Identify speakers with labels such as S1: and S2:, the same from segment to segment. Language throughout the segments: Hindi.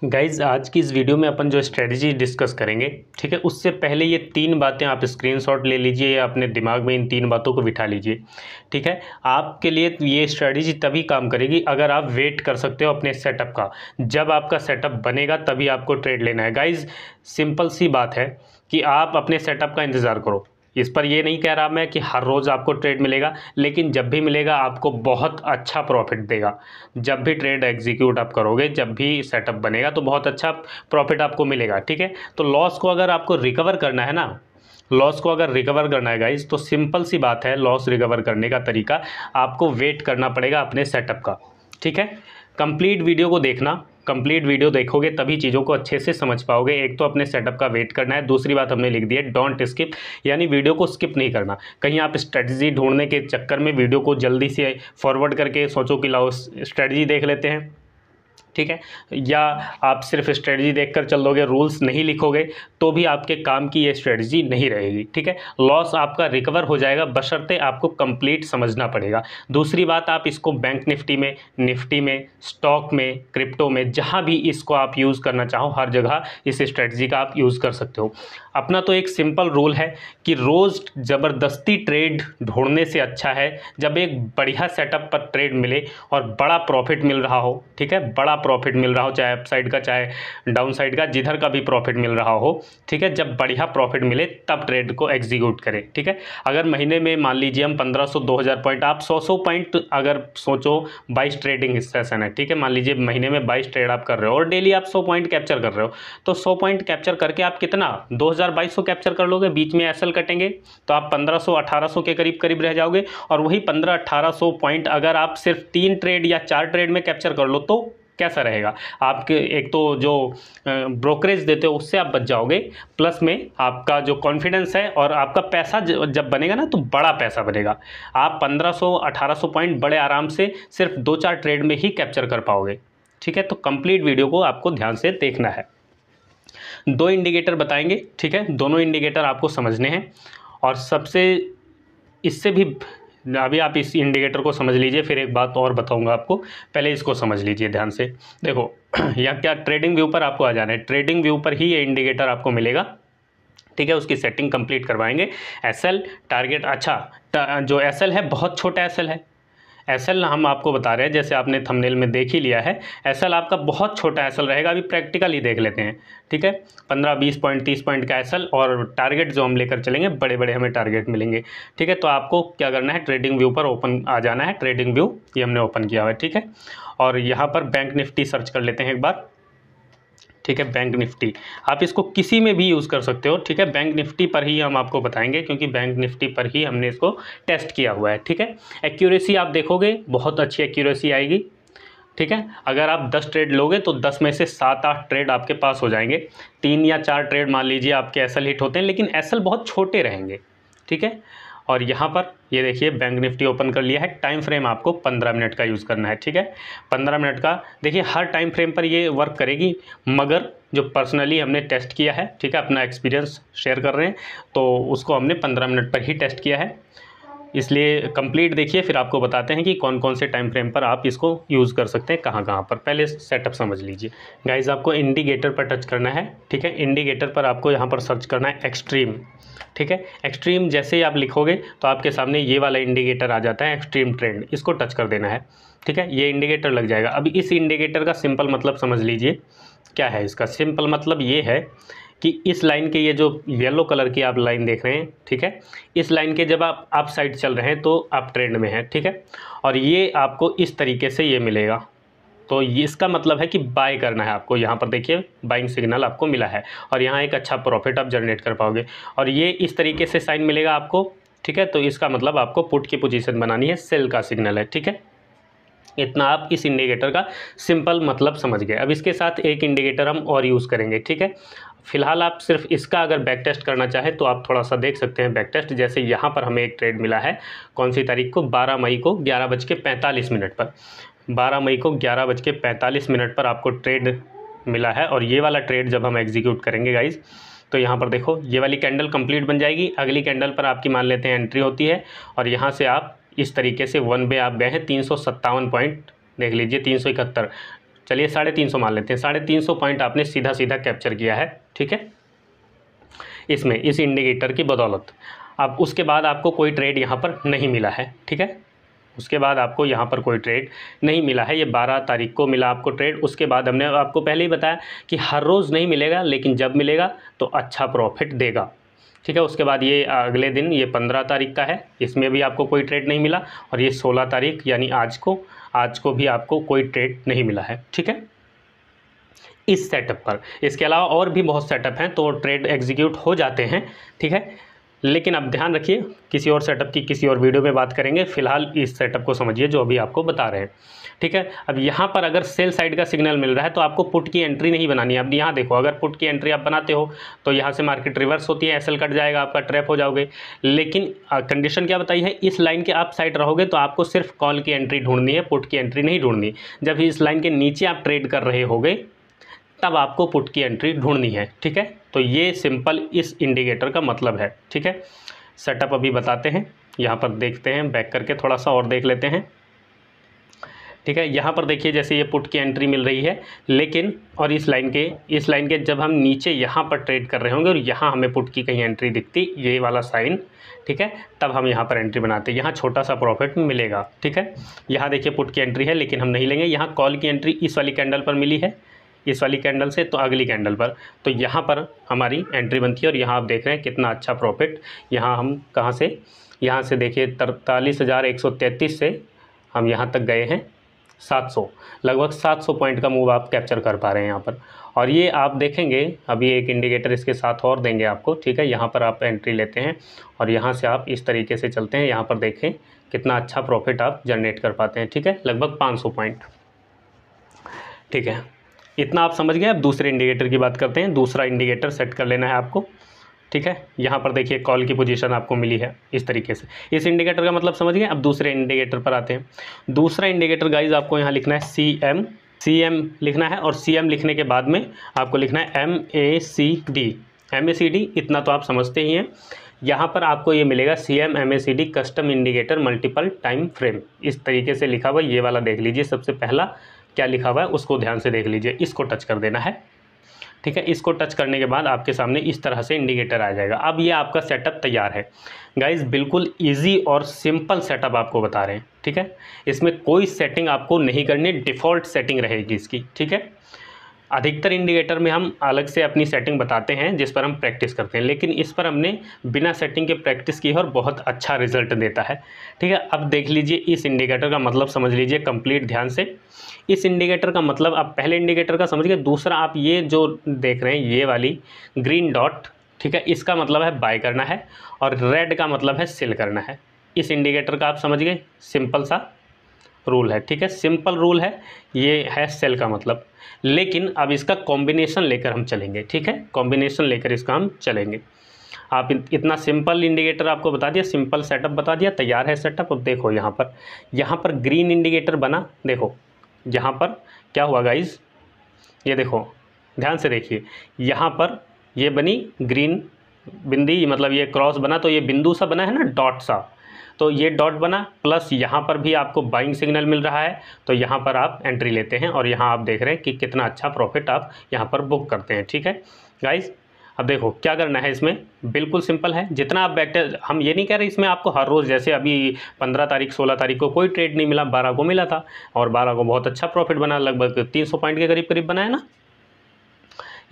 S1: गाइज़ आज की इस वीडियो में अपन जो स्ट्रेटजी डिस्कस करेंगे, ठीक है, उससे पहले ये 3 बातें आप स्क्रीनशॉट ले लीजिए या अपने दिमाग में इन 3 बातों को बिठा लीजिए। ठीक है, आपके लिए ये स्ट्रेटजी तभी काम करेगी अगर आप वेट कर सकते हो अपने सेटअप का। जब आपका सेटअप बनेगा तभी आपको ट्रेड लेना है। गाइज़ सिंपल सी बात है कि आप अपने सेटअप का इंतज़ार करो। इस पर ये नहीं कह रहा मैं कि हर रोज़ आपको ट्रेड मिलेगा, लेकिन जब भी मिलेगा आपको बहुत अच्छा प्रॉफिट देगा। जब भी ट्रेड एग्जीक्यूट आप करोगे, जब भी सेटअप बनेगा तो बहुत अच्छा प्रॉफिट आपको मिलेगा। ठीक है, तो लॉस को अगर आपको रिकवर करना है ना, लॉस को अगर रिकवर करना है गाइज, तो सिंपल सी बात है, लॉस रिकवर करने का तरीका आपको वेट करना पड़ेगा अपने सेटअप का। ठीक है, कंप्लीट वीडियो को देखना, कंप्लीट वीडियो देखोगे तभी चीज़ों को अच्छे से समझ पाओगे। एक तो अपने सेटअप का वेट करना है, दूसरी बात हमने लिख दी है डोंट स्किप, यानी वीडियो को स्किप नहीं करना। कहीं आप स्ट्रेटजी ढूंढने के चक्कर में वीडियो को जल्दी से फॉरवर्ड करके सोचो कि लाओ स्ट्रेटजी देख लेते हैं, ठीक है, या आप सिर्फ स्ट्रेटजी देखकर चल दोगे, रूल्स नहीं लिखोगे, तो भी आपके काम की ये स्ट्रेटजी नहीं रहेगी। ठीक है, लॉस आपका रिकवर हो जाएगा, बशर्ते आपको कंप्लीट समझना पड़ेगा। दूसरी बात, आप इसको बैंक निफ्टी में, स्टॉक में, क्रिप्टो में, जहाँ भी इसको आप यूज़ करना चाहो, हर जगह इस स्ट्रेटजी का आप यूज़ कर सकते हो। अपना तो एक सिंपल रूल है कि रोज़ ज़बरदस्ती ट्रेड ढूंढने से अच्छा है जब एक बढ़िया सेटअप पर ट्रेड मिले और बड़ा प्रॉफिट मिल रहा हो। ठीक है, बड़ा प्रॉफिट मिल रहा हो, चाहे अप साइड का चाहे डाउन साइड का, जिधर का भी प्रॉफिट मिल रहा हो। ठीक है, जब बढ़िया प्रॉफिट मिले तब ट्रेड को एग्जीक्यूट करें। ठीक है, अगर महीने में मान लीजिए हम 1500 2000 पॉइंट, आप 100 पॉइंट अगर सोचो, 22 ट्रेडिंग सेशन है। ठीक है, मान लीजिए महीने में 22 ट्रेड आप कर रहे हो और डेली आप 100 पॉइंट कैप्चर कर रहे हो, तो 100 पॉइंट कैप्चर करके आप कितना 2200 कैप्चर कर लोगे, बीच में एसएल कटेंगे तो आप 1500-1800 के करीब रह जाओगे। और वही 1500-1800 पॉइंट अगर आप सिर्फ 3 ट्रेड या 4 ट्रेड में कैप्चर कर लो तो कैसा रहेगा? आपके एक तो जो ब्रोकरेज देते हो उससे आप बच जाओगे, प्लस में आपका जो कॉन्फिडेंस है और आपका पैसा जब बनेगा ना तो बड़ा पैसा बनेगा। आप 1500-1800 पॉइंट बड़े आराम से सिर्फ 2-4 ट्रेड में ही कैप्चर कर पाओगे। ठीक है, तो कंप्लीट वीडियो को आपको ध्यान से देखना है। 2 इंडिकेटर बताएंगे, ठीक है, दोनों इंडिकेटर आपको समझने हैं। और सबसे इससे भी अभी आप इस इंडिकेटर को समझ लीजिए, फिर एक बात और बताऊंगा आपको, पहले इसको समझ लीजिए ध्यान से। देखो यहाँ क्या, ट्रेडिंग व्यू पर आपको आ जाना है, ट्रेडिंग व्यू पर ही ये इंडिकेटर आपको मिलेगा। ठीक है, उसकी सेटिंग कंप्लीट करवाएंगे। एसएल टारगेट, अच्छा जो एसएल है बहुत छोटा एसएल है। एसएल हम आपको बता रहे हैं, जैसे आपने थंबनेल में देख ही लिया है, एसएल आपका बहुत छोटा एसएल रहेगा। अभी प्रैक्टिकल ही देख लेते हैं। ठीक है, 15-20 पॉइंट 30 पॉइंट का एसएल, और टारगेट जो हम लेकर चलेंगे बड़े बड़े हमें टारगेट मिलेंगे। ठीक है, तो आपको क्या करना है, ट्रेडिंग व्यू पर ओपन आ जाना है। ट्रेडिंग व्यू ये हमने ओपन किया हुआ है। ठीक है, और यहाँ पर बैंक निफ्टी सर्च कर लेते हैं एक बार। ठीक है, बैंक निफ्टी आप इसको किसी में भी यूज़ कर सकते हो। ठीक है, बैंक निफ्टी पर ही हम आपको बताएंगे क्योंकि बैंक निफ्टी पर ही हमने इसको टेस्ट किया हुआ है। ठीक है, एक्यूरेसी आप देखोगे बहुत अच्छी एक्यूरेसी आएगी। ठीक है, अगर आप 10 ट्रेड लोगे तो 10 में से 7-8 ट्रेड आपके पास हो जाएंगे। 3 या 4 ट्रेड मान लीजिए आपके एसएल हिट होते हैं, लेकिन एसएल बहुत छोटे रहेंगे। ठीक है, और यहाँ पर ये देखिए बैंक निफ्टी ओपन कर लिया है। टाइम फ्रेम आपको 15 मिनट का यूज़ करना है। ठीक है, 15 मिनट का देखिए, हर टाइम फ्रेम पर ये वर्क करेगी, मगर जो पर्सनली हमने टेस्ट किया है, ठीक है, अपना एक्सपीरियंस शेयर कर रहे हैं, तो उसको हमने 15 मिनट पर ही टेस्ट किया है। इसलिए कंप्लीट देखिए, फिर आपको बताते हैं कि कौन कौन से टाइम फ्रेम पर आप इसको यूज़ कर सकते हैं, कहाँ कहाँ पर। पहले सेटअप समझ लीजिए गाइज, आपको इंडिकेटर पर टच करना है। ठीक है, इंडिकेटर पर आपको यहाँ पर सर्च करना है एक्सट्रीम। ठीक है, एक्सट्रीम जैसे ही आप लिखोगे तो आपके सामने ये वाला इंडिकेटर आ जाता है, एक्सट्रीम ट्रेंड, इसको टच कर देना है। ठीक है, ये इंडिकेटर लग जाएगा। अभी इस इंडिकेटर का सिंपल मतलब समझ लीजिए, क्या है इसका सिंपल मतलब? ये है कि इस लाइन के, ये जो येलो कलर की आप लाइन देख रहे हैं, ठीक है, इस लाइन के जब आप अप साइड चल रहे हैं तो आप ट्रेंड में हैं। ठीक है, और ये आपको इस तरीके से ये मिलेगा, तो ये इसका मतलब है कि बाय करना है आपको। यहाँ पर देखिए बाइंग सिग्नल आपको मिला है और यहाँ एक अच्छा प्रॉफिट आप जनरेट कर पाओगे। और ये इस तरीके से साइन मिलेगा आपको। ठीक है, तो इसका मतलब आपको पुट की पोजीशन बनानी है, सेल का सिग्नल है। ठीक है, इतना आप इस इंडिकेटर का सिंपल मतलब समझ गए। अब इसके साथ एक इंडिकेटर हम और यूज़ करेंगे। ठीक है, फिलहाल आप सिर्फ इसका अगर बैक टेस्ट करना चाहें तो आप थोड़ा सा देख सकते हैं बैक टेस्ट। जैसे यहाँ पर हमें एक ट्रेड मिला है, कौन सी तारीख को, 12 मई को 11:45 पर। 12 मई को 11:45 पर आपको ट्रेड मिला है। और ये वाला ट्रेड जब हम एग्जीक्यूट करेंगे गाइज, तो यहाँ पर देखो ये वाली कैंडल कंप्लीट बन जाएगी। अगली कैंडल पर आपकी मान लेते हैं एंट्री होती है, और यहाँ से आप इस तरीके से 1 पे आप गए हैं, 357 पॉइंट देख लीजिए, 371 चलिए 350 मान लेते हैं, 350 पॉइंट आपने सीधा सीधा कैप्चर किया है, ठीक है, इसमें इस इंडिकेटर की बदौलत। अब उसके बाद आपको कोई ट्रेड यहाँ पर नहीं मिला है, ठीक है, उसके बाद आपको यहाँ पर कोई ट्रेड नहीं मिला है। ये 12 तारीख को मिला आपको ट्रेड। उसके बाद हमने आपको पहले ही बताया कि हर रोज़ नहीं मिलेगा, लेकिन जब मिलेगा तो अच्छा प्रॉफिट देगा, ठीक है। उसके बाद ये अगले दिन ये 15 तारीख का है, इसमें भी आपको कोई ट्रेड नहीं मिला। और ये 16 तारीख यानी आज को भी आपको कोई ट्रेड नहीं मिला है, ठीक है, इस सेटअप पर। इसके अलावा और भी बहुत सेटअप हैं तो ट्रेड एग्जीक्यूट हो जाते हैं, ठीक है, लेकिन अब ध्यान रखिए किसी और सेटअप की किसी और वीडियो में बात करेंगे, फिलहाल इस सेटअप को समझिए जो अभी आपको बता रहे हैं, ठीक है। अब यहाँ पर अगर सेल साइड का सिग्नल मिल रहा है तो आपको पुट की एंट्री नहीं बनानी है। अब यहाँ देखो, अगर पुट की एंट्री आप बनाते हो तो यहाँ से मार्केट रिवर्स होती है, एसएल कट जाएगा, आपका ट्रैप हो जाओगे। लेकिन कंडीशन क्या बताई है, इस लाइन के आप साइड रहोगे तो आपको सिर्फ कॉल की एंट्री ढूंढनी है, पुट की एंट्री नहीं ढूंढनी। जब इस लाइन के नीचे आप ट्रेड कर रहे होगे तब आपको पुट की एंट्री ढूंढनी है, ठीक है। तो ये सिंपल इस इंडिकेटर का मतलब है, ठीक है। सेटअप अभी बताते हैं, यहाँ पर देखते हैं, बैक करके थोड़ा सा और देख लेते हैं, ठीक है। यहाँ पर देखिए जैसे ये पुट की एंट्री मिल रही है, लेकिन और इस लाइन के जब हम नीचे यहाँ पर ट्रेड कर रहे होंगे और यहाँ हमें पुट की कहीं एंट्री दिखती, ये वाला साइन, ठीक है, तब हम यहाँ पर एंट्री बनाते हैं, यहाँ छोटा सा प्रॉफिट मिलेगा, ठीक है। यहाँ देखिए पुट की एंट्री है लेकिन हम नहीं लेंगे। यहाँ कॉल की एंट्री इस वाली कैंडल पर मिली है, इस वाली कैंडल से तो अगली कैंडल पर, तो यहाँ पर हमारी एंट्री बनती है। और यहाँ आप देख रहे हैं कितना अच्छा प्रॉफिट, यहाँ हम कहाँ से, यहाँ से देखिए 43,133 से हम यहाँ तक गए हैं 700, लगभग 700 पॉइंट का मूव आप कैप्चर कर पा रहे हैं यहाँ पर। और ये आप देखेंगे अभी एक इंडिकेटर इसके साथ और देंगे आपको, ठीक है। यहाँ पर आप एंट्री लेते हैं और यहाँ से आप इस तरीके से चलते हैं, यहाँ पर देखें कितना अच्छा प्रॉफिट आप जनरेट कर पाते हैं, ठीक है, लगभग 500 पॉइंट, ठीक है। इतना आप समझ गए। अब दूसरे इंडिकेटर की बात करते हैं। दूसरा इंडिकेटर सेट कर लेना है आपको, ठीक है। यहाँ पर देखिए कॉल की पोजीशन आपको मिली है इस तरीके से, इस इंडिकेटर का मतलब समझ गए। अब दूसरे इंडिकेटर पर आते हैं। दूसरा इंडिकेटर गाइज आपको यहाँ लिखना है CM लिखना है, और CM लिखने के बाद में आपको लिखना है MACD। इतना तो आप समझते ही हैं। यहाँ पर आपको ये मिलेगा CM MACD custom indicator multiple time frame, इस तरीके से लिखा हुआ। ये वाला देख लीजिए, सबसे पहला क्या लिखा हुआ है उसको ध्यान से देख लीजिए, इसको टच कर देना है, ठीक है। इसको टच करने के बाद आपके सामने इस तरह से इंडिकेटर आ जाएगा। अब ये आपका सेटअप तैयार है गाइज, बिल्कुल इजी और सिंपल सेटअप आपको बता रहे हैं, ठीक है। इसमें कोई सेटिंग आपको नहीं करनी, डिफ़ॉल्ट सेटिंग रहेगी इसकी, ठीक है। अधिकतर इंडिकेटर में हम अलग से अपनी सेटिंग बताते हैं जिस पर हम प्रैक्टिस करते हैं, लेकिन इस पर हमने बिना सेटिंग के प्रैक्टिस की है और बहुत अच्छा रिजल्ट देता है, ठीक है। अब देख लीजिए इस इंडिकेटर का मतलब समझ लीजिए कंप्लीट ध्यान से। इस इंडिकेटर का मतलब आप पहले इंडिकेटर का समझ गए, दूसरा आप ये जो देख रहे हैं ये वाली ग्रीन डॉट, ठीक है, इसका मतलब है बाय करना है और रेड का मतलब है सेल करना है। इस इंडिकेटर का आप समझ गए, सिंपल सा रूल है, ठीक है, सिंपल रूल है, ये है सेल का मतलब। लेकिन अब इसका कॉम्बिनेशन लेकर हम चलेंगे, ठीक है, कॉम्बिनेशन लेकर इसका हम चलेंगे। आप इतना सिंपल इंडिकेटर आपको बता दिया, सिंपल सेटअप बता दिया, तैयार है सेटअप। अब देखो यहाँ पर ग्रीन इंडिकेटर बना, देखो यहाँ पर क्या हुआ गाइज, ये देखो ध्यान से देखिए, यहाँ पर ये बनी ग्रीन बिंदी, मतलब ये क्रॉस बना, तो ये बिंदु सा बना है ना, डॉट सा, तो ये डॉट बना, प्लस यहाँ पर भी आपको बाइंग सिग्नल मिल रहा है, तो यहाँ पर आप एंट्री लेते हैं और यहाँ आप देख रहे हैं कि कितना अच्छा प्रॉफिट आप यहाँ पर बुक करते हैं, ठीक है गाइज। अब देखो क्या करना है, इसमें बिल्कुल सिंपल है। जितना आप बैठे, हम ये नहीं कह रहे इसमें आपको हर रोज़, जैसे अभी 15 तारीख 16 तारीख को कोई ट्रेड नहीं मिला, 12 को मिला था और 12 को बहुत अच्छा प्रॉफिट बना, लगभग 300 पॉइंट के करीब बनाया ना।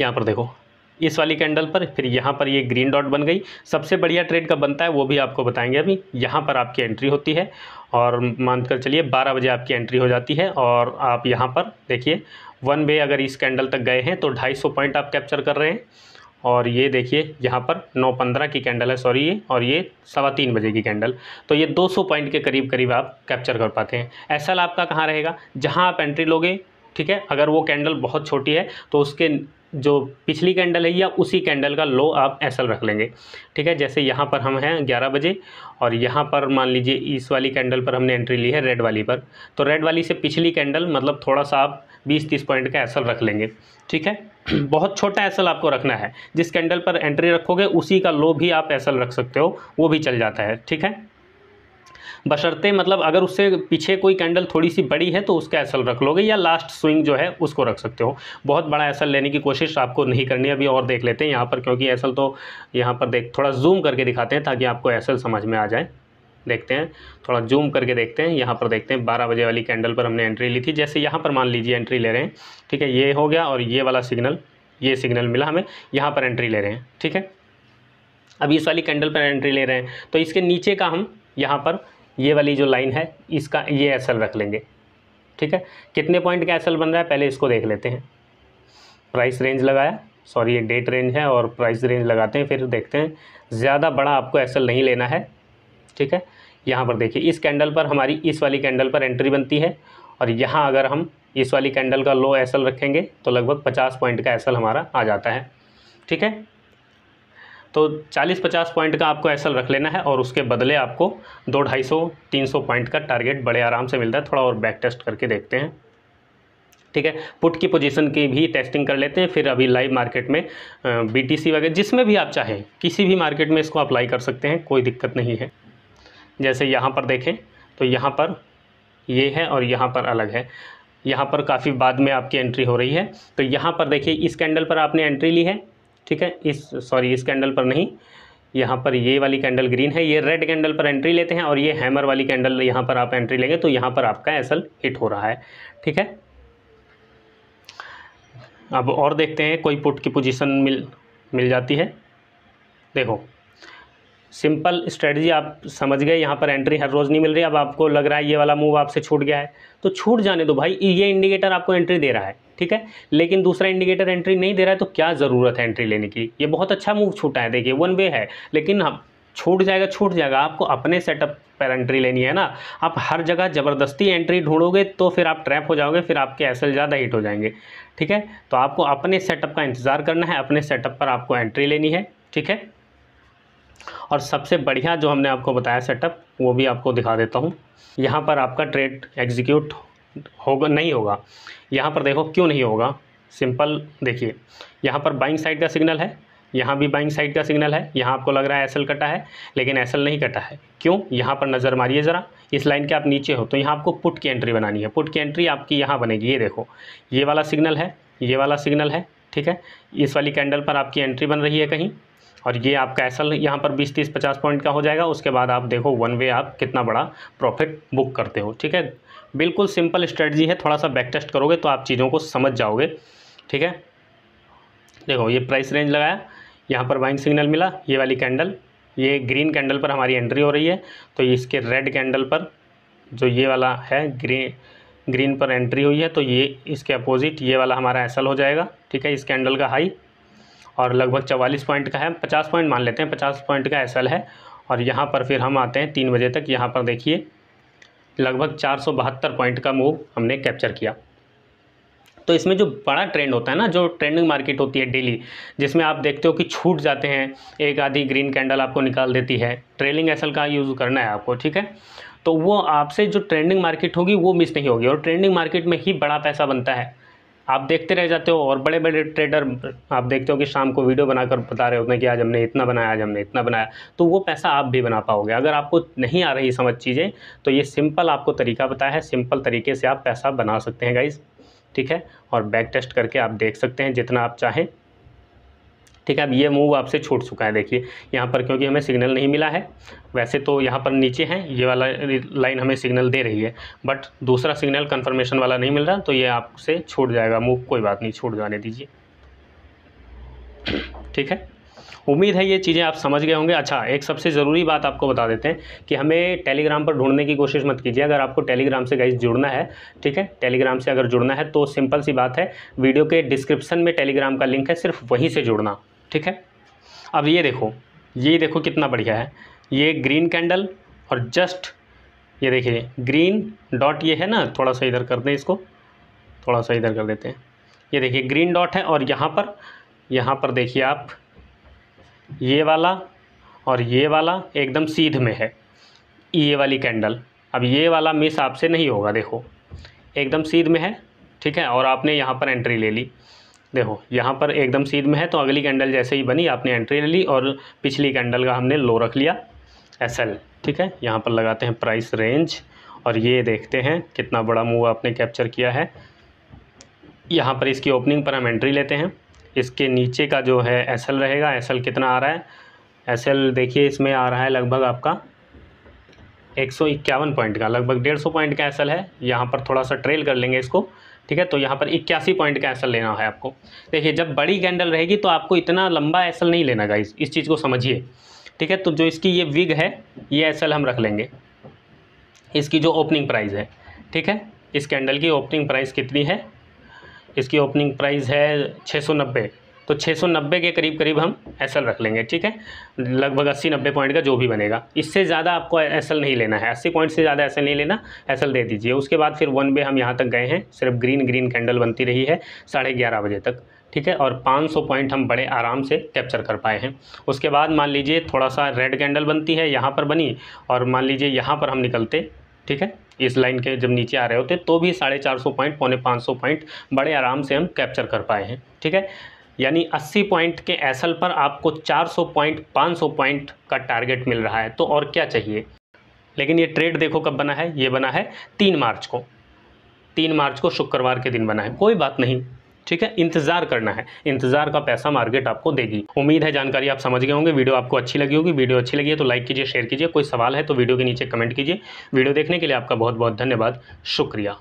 S1: यहाँ पर देखो इस वाली कैंडल पर, फिर यहाँ पर ये ग्रीन डॉट बन गई। सबसे बढ़िया ट्रेड कब बनता है वो भी आपको बताएंगे अभी। यहाँ पर आपकी एंट्री होती है और मानकर चलिए 12 बजे आपकी एंट्री हो जाती है और आप यहाँ पर देखिए वन वे अगर इस कैंडल तक गए हैं तो 250 पॉइंट आप कैप्चर कर रहे हैं। और ये देखिए यहाँ पर 9:15 की कैंडल है, सॉरी ये, और ये 3:15 बजे की कैंडल, तो ये 200 पॉइंट के करीब आप कैप्चर कर पाते हैं। एसएल आपका कहाँ रहेगा, जहाँ आप एंट्री लोगे, ठीक है। अगर वो कैंडल बहुत छोटी है तो उसके जो पिछली कैंडल है या उसी कैंडल का लो आप एसएल रख लेंगे, ठीक है। जैसे यहाँ पर हम हैं 11 बजे और यहाँ पर मान लीजिए इस वाली कैंडल पर हमने एंट्री ली है रेड वाली पर, तो रेड वाली से पिछली कैंडल मतलब थोड़ा सा आप 20-30 पॉइंट का एसएल रख लेंगे, ठीक है। बहुत छोटा एसएल आपको रखना है, जिस कैंडल पर एंट्री रखोगे उसी का लो भी आप एसएल रख सकते हो, वो भी चल जाता है, ठीक है। बशर्ते मतलब अगर उससे पीछे कोई कैंडल थोड़ी सी बड़ी है तो उसका एसएल रख लोगे, या लास्ट स्विंग जो है उसको रख सकते हो। बहुत बड़ा एसएल लेने की कोशिश आपको नहीं करनी है। अभी और देख लेते हैं यहाँ पर, क्योंकि एसएल तो यहाँ पर देख थोड़ा जूम करके दिखाते हैं ताकि आपको एसएल समझ में आ जाए। देखते हैं, थोड़ा जूम करके देखते हैं। यहाँ पर देखते हैं 12 बजे वाली कैंडल पर हमने एंट्री ली थी। जैसे यहाँ पर मान लीजिए एंट्री ले रहे हैं, ठीक है, ये हो गया और ये वाला सिग्नल, ये सिग्नल मिला हमें, यहाँ पर एंट्री ले रहे हैं, ठीक है। अब इस वाली कैंडल पर एंट्री ले रहे हैं तो इसके नीचे का हम यहाँ पर ये वाली जो लाइन है इसका ये एसएल रख लेंगे, ठीक है। कितने पॉइंट का एसएल बन रहा है पहले इसको देख लेते हैं। प्राइस रेंज लगाया, सॉरी ये डेट रेंज है और प्राइस रेंज लगाते हैं, फिर देखते हैं। ज़्यादा बड़ा आपको एसएल नहीं लेना है, ठीक है। यहाँ पर देखिए इस कैंडल पर हमारी इस वाली कैंडल पर एंट्री बनती है और यहाँ अगर हम इस वाली कैंडल का लो एसएल रखेंगे तो लगभग 50 पॉइंट का एसएल हमारा आ जाता है, ठीक है। तो 40-50 पॉइंट का आपको एसएल रख लेना है और उसके बदले आपको 200-250-300 पॉइंट का टारगेट बड़े आराम से मिलता है। थोड़ा और बैक टेस्ट करके देखते हैं, ठीक है। पुट की पोजीशन की भी टेस्टिंग कर लेते हैं, फिर अभी लाइव मार्केट में बीटीसी वगैरह जिसमें भी आप चाहें किसी भी मार्केट में इसको अप्लाई कर सकते हैं, कोई दिक्कत नहीं है। जैसे यहाँ पर देखें तो यहाँ पर ये है और यहाँ पर अलग है, यहाँ पर काफ़ी बाद में आपकी एंट्री हो रही है। तो यहाँ पर देखिए इस कैंडल पर आपने एंट्री ली है, ठीक है। इस कैंडल पर नहीं, यहाँ पर ये वाली कैंडल ग्रीन है, ये रेड कैंडल पर एंट्री लेते हैं और ये हैमर वाली कैंडल यहाँ पर आप एंट्री लेंगे तो यहाँ पर आपका एसएल हिट हो रहा है, ठीक है। अब और देखते हैं कोई पुट की पोजीशन मिल जाती है। देखो सिंपल स्ट्रेटजी आप समझ गए, यहाँ पर एंट्री हर रोज़ नहीं मिल रही। अब आपको लग रहा है ये वाला मूव आपसे छूट गया है तो छूट जाने दो भाई, ये इंडिकेटर आपको एंट्री दे रहा है, ठीक है, लेकिन दूसरा इंडिकेटर एंट्री नहीं दे रहा है तो क्या ज़रूरत है एंट्री लेने की। ये बहुत अच्छा मूव छूटा है, देखिए वन वे है, लेकिन हम छूट जाएगा। आपको अपने सेटअप पर एंट्री लेनी है ना। आप हर जगह ज़बरदस्ती एंट्री ढूंढोगे तो फिर आप ट्रैप हो जाओगे, फिर आपके एसएल ज़्यादा हिट हो जाएंगे, ठीक है। तो आपको अपने सेटअप का इंतज़ार करना है, अपने सेटअप पर आपको एंट्री लेनी है, ठीक है। और सबसे बढ़िया जो हमने आपको बताया सेटअप वो भी आपको दिखा देता हूँ। यहाँ पर आपका ट्रेड एग्जीक्यूट होगा नहीं होगा। यहाँ पर देखो क्यों नहीं होगा, सिंपल देखिए, यहाँ पर बाइंग साइड का सिग्नल है, यहाँ भी बाइंग साइड का सिग्नल है। यहाँ आपको लग रहा है एसएल कटा है, लेकिन एसएल नहीं कटा है। क्यों? यहाँ पर नज़र मारिए ज़रा, इस लाइन के आप नीचे हो तो यहाँ आपको पुट की एंट्री बनानी है। पुट की एंट्री आपकी यहाँ बनेगी, ये देखो ये वाला सिग्नल है, ये वाला सिग्नल है, ठीक है। इस वाली कैंडल पर आपकी एंट्री बन रही है कहीं और ये आपका एसएल यहाँ पर 20-30-50 पॉइंट का हो जाएगा। उसके बाद आप देखो वन वे आप कितना बड़ा प्रॉफिट बुक करते हो, ठीक है। बिल्कुल सिंपल स्ट्रेटजी है, थोड़ा सा बैक टेस्ट करोगे तो आप चीज़ों को समझ जाओगे, ठीक है। देखो ये प्राइस रेंज लगाया, यहाँ पर बाइंग सिग्नल मिला, ये वाली कैंडल, ये ग्रीन कैंडल पर हमारी एंट्री हो रही है तो इसके रेड कैंडल पर जो ये वाला है ग्रीन पर एंट्री हुई है तो ये इसके अपोजिट ये वाला हमारा एसएल हो जाएगा, ठीक है। इस कैंडल का हाई और लगभग 44 पॉइंट का है, 50 पॉइंट मान लेते हैं, 50 पॉइंट का एसएल है। और यहाँ पर फिर हम आते हैं 3 बजे तक, यहाँ पर देखिए लगभग 472 पॉइंट का मूव हमने कैप्चर किया। तो इसमें जो बड़ा ट्रेंड होता है ना, जो ट्रेंडिंग मार्केट होती है डेली, जिसमें आप देखते हो कि छूट जाते हैं, एक आधी ग्रीन कैंडल आपको निकाल देती है, ट्रेलिंग एसएल का यूज़ करना है आपको, ठीक है। तो वो आपसे जो ट्रेंडिंग मार्केट होगी वो मिस नहीं होगी और ट्रेंडिंग मार्केट में ही बड़ा पैसा बनता है। आप देखते रह जाते हो और बड़े बड़े ट्रेडर आप देखते हो कि शाम को वीडियो बनाकर बता रहे होते हैं कि आज हमने इतना बनाया, आज हमने इतना बनाया, तो वो पैसा आप भी बना पाओगे। अगर आपको नहीं आ रही समझ चीज़ें तो ये सिंपल आपको तरीका बताया है, सिंपल तरीके से आप पैसा बना सकते हैं गाइज़, ठीक है। और बैक टेस्ट करके आप देख सकते हैं जितना आप चाहें, ठीक है। अब ये मूव आपसे छूट चुका है, देखिए यहाँ पर, क्योंकि हमें सिग्नल नहीं मिला है। वैसे तो यहाँ पर नीचे हैं, ये वाला लाइन हमें सिग्नल दे रही है, बट दूसरा सिग्नल कंफर्मेशन वाला नहीं मिल रहा तो ये आपसे छूट जाएगा मूव। कोई बात नहीं, छूट जाने दीजिए, ठीक है। उम्मीद है ये चीज़ें आप समझ गए होंगे। अच्छा, एक सबसे ज़रूरी बात आपको बता देते हैं कि हमें टेलीग्राम पर ढूंढने की कोशिश मत कीजिए। अगर आपको टेलीग्राम से गाइस जुड़ना है, ठीक है, टेलीग्राम से अगर जुड़ना है तो सिंपल सी बात है, वीडियो के डिस्क्रिप्शन में टेलीग्राम का लिंक है, सिर्फ वहीं से जुड़ना, ठीक है। अब ये देखो कितना बढ़िया है, ये ग्रीन कैंडल और जस्ट ये देखिए ग्रीन डॉट ये है ना, थोड़ा सा इधर कर दें इसको, थोड़ा सा इधर कर देते हैं। ये देखिए ग्रीन डॉट है और यहाँ पर देखिए आप ये वाला और ये वाला एकदम सीध में है, ये वाली कैंडल। अब ये वाला मिस आपसे नहीं होगा, देखो एकदम सीध में है, ठीक है। और आपने यहाँ पर एंट्री ले ली, देखो यहाँ पर एकदम सीध में है तो अगली कैंडल जैसे ही बनी आपने एंट्री ले ली और पिछली कैंडल का हमने लो रख लिया, SL, ठीक है। यहाँ पर लगाते हैं प्राइस रेंज और ये देखते हैं कितना बड़ा मूव आपने कैप्चर किया है। यहाँ पर इसकी ओपनिंग पर हम एंट्री लेते हैं। इसके नीचे का जो है SL रहेगा, SL कितना आ रहा है, SL देखिए इसमें आ रहा है लगभग आपका 151 पॉइंट का, लगभग 150 पॉइंट का SL है। यहाँ पर थोड़ा सा ट्रेल कर लेंगे इसको, ठीक है। तो यहाँ पर 81 पॉइंट का SL लेना है आपको। देखिए जब बड़ी कैंडल रहेगी तो आपको इतना लंबा SL नहीं लेना गाइस, इस चीज़ को समझिए, ठीक है। तो जो इसकी ये विग है ये SL हम रख लेंगे, इसकी जो ओपनिंग प्राइस है, ठीक है। इस कैंडल की ओपनिंग प्राइस कितनी है, इसकी ओपनिंग प्राइस है 690, तो 690 के करीब करीब हम SL रख लेंगे, ठीक है। लगभग 80-90 पॉइंट का जो भी बनेगा, इससे ज़्यादा आपको SL नहीं लेना है, 80 पॉइंट से ज़्यादा SL नहीं लेना, SL दे दीजिए। उसके बाद फिर 1 वे हम यहाँ तक गए हैं, सिर्फ ग्रीन कैंडल बनती रही है 11:30 बजे तक, ठीक है। और 500 पॉइंट हम बड़े आराम से कैप्चर कर पाए हैं। उसके बाद मान लीजिए थोड़ा सा रेड कैंडल बनती है, यहाँ पर बनी, और मान लीजिए यहाँ पर हम निकलते, ठीक है, इस लाइन के जब नीचे आ रहे होते तो भी 450 पॉइंट, 450 पॉइंट बड़े आराम से हम कैप्चर कर पाए हैं, ठीक है। यानी 80 पॉइंट के SL पर आपको 400 पॉइंट, 500 पॉइंट का टारगेट मिल रहा है, तो और क्या चाहिए। लेकिन ये ट्रेड देखो कब बना है, ये बना है 3 मार्च को, 3 मार्च को शुक्रवार के दिन बना है। कोई बात नहीं, ठीक है, इंतज़ार करना है, इंतज़ार का पैसा मार्केट आपको देगी। उम्मीद है जानकारी आप समझ गए होंगे, वीडियो आपको अच्छी लगी होगी। वीडियो अच्छी लगी है तो लाइक कीजिए, शेयर कीजिए। कोई सवाल है तो वीडियो के नीचे कमेंट कीजिए। वीडियो देखने के लिए आपका बहुत बहुत धन्यवाद, शुक्रिया।